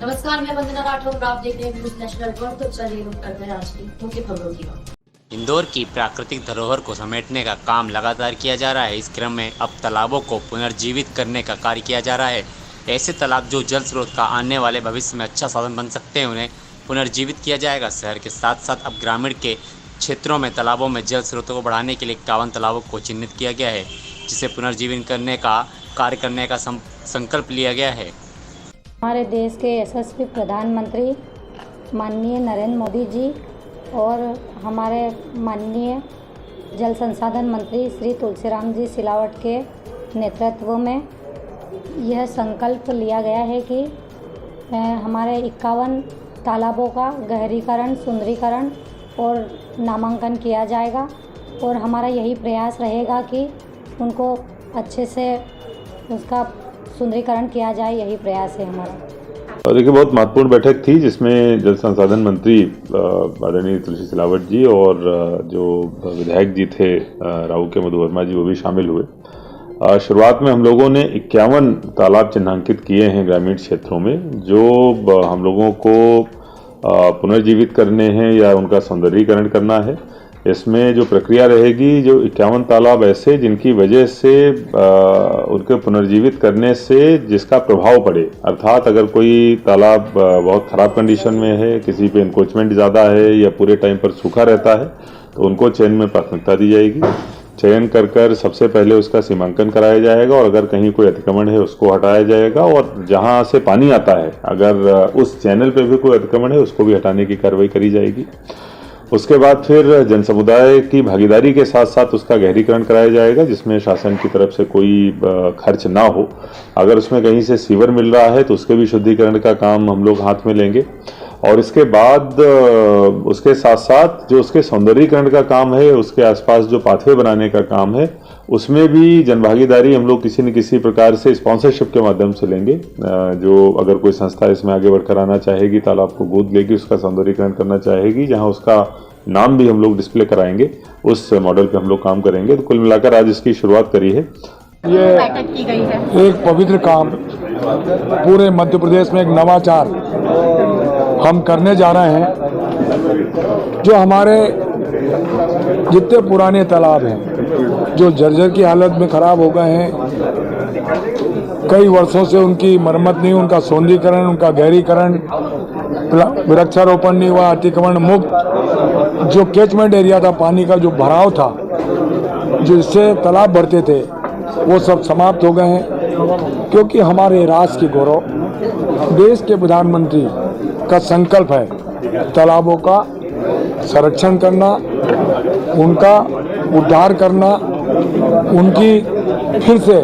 नमस्कार, मैं वंदना राठौर। आप देख रहे हैं न्यूज़ नेशनल वर्ल्ड। तो चलिए रुक करते हैं आज की मुख्य खबरों की ओर। इंदौर की प्राकृतिक धरोहर को समेटने का काम लगातार किया जा रहा है। इस क्रम में अब तालाबों को पुनर्जीवित करने का कार्य किया जा रहा है। ऐसे तालाब जो जल स्रोत का आने वाले भविष्य में अच्छा साधन बन सकते हैं, उन्हें पुनर्जीवित किया जाएगा। शहर के साथ साथ अब ग्रामीण के क्षेत्रों में तालाबों में जल स्रोतों को बढ़ाने के लिए 51 तालाबों को चिन्हित किया गया है, जिसे पुनर्जीवित करने का कार्य करने का संकल्प लिया गया है। हमारे देश के यशस्वी प्रधानमंत्री माननीय नरेंद्र मोदी जी और हमारे माननीय जल संसाधन मंत्री श्री तुलसीराम जी सिलावट के नेतृत्व में यह संकल्प लिया गया है कि हमारे 51 तालाबों का गहरीकरण, सुंदरीकरण और नामांकन किया जाएगा और हमारा यही प्रयास रहेगा कि उनको अच्छे से उसका सुंदरीकरण किया जाए। यही प्रयास है हमारा। और देखिए, बहुत महत्वपूर्ण बैठक थी जिसमें जल संसाधन मंत्री आदरणीय तुलसी सिलावट जी और जो विधायक जी थे राऊ के मधु वर्मा जी, वो भी शामिल हुए। शुरुआत में हम लोगों ने 51 तालाब चिन्हांकित किए हैं ग्रामीण क्षेत्रों में, जो हम लोगों को पुनर्जीवित करने हैं या उनका सौंदर्यीकरण करना है। इसमें जो प्रक्रिया रहेगी, जो 51 तालाब ऐसे जिनकी वजह से उनके पुनर्जीवित करने से जिसका प्रभाव पड़े, अर्थात अगर कोई तालाब बहुत ख़राब कंडीशन में है, किसी पे इंक्रोचमेंट ज़्यादा है या पूरे टाइम पर सूखा रहता है, तो उनको चयन में प्राथमिकता दी जाएगी। चयन कर सबसे पहले उसका सीमांकन कराया जाएगा और अगर कहीं कोई अतिक्रमण है उसको हटाया जाएगा, और जहाँ से पानी आता है अगर उस चैनल पे भी कोई अतिक्रमण है उसको भी हटाने की कार्रवाई करी जाएगी। उसके बाद फिर जन समुदाय की भागीदारी के साथ साथ उसका गहरीकरण कराया जाएगा, जिसमें शासन की तरफ से कोई खर्च ना हो। अगर उसमें कहीं से सीवर मिल रहा है तो उसके भी शुद्धिकरण का काम हम लोग हाथ में लेंगे। और इसके बाद उसके साथ साथ जो उसके सौंदर्यीकरण का काम है, उसके आसपास जो पाथवे बनाने का काम है, उसमें भी जनभागीदारी हम लोग किसी न किसी प्रकार से स्पॉन्सरशिप के माध्यम से लेंगे। जो अगर कोई संस्था इसमें आगे बढ़कर आना चाहेगी, तालाब को गोद लेगी, उसका सौंदर्यीकरण करना चाहेगी, जहां उसका नाम भी हम लोग डिस्प्ले कराएंगे, उस मॉडल पे हम लोग काम करेंगे। तो कुल मिलाकर आज इसकी शुरुआत करी है। ये एक पवित्र काम, पूरे मध्य प्रदेश में एक नवाचार हम करने जा रहे हैं। जो हमारे जितने पुराने तालाब हैं, जो जर्जर की हालत में खराब हो गए हैं, कई वर्षों से उनकी मरम्मत नहीं, उनका सौंदर्यीकरण, उनका गहरीकरण, वृक्षारोपण नहीं हुआ, अतिक्रमण मुक्त जो कैचमेंट एरिया था, पानी का जो भराव था, जिससे तालाब भरते थे, वो सब समाप्त हो गए हैं। क्योंकि हमारे राष्ट्र की गौरव, देश के प्रधानमंत्री का संकल्प है तालाबों का संरक्षण करना, उनका उद्धार करना, उनकी फिर से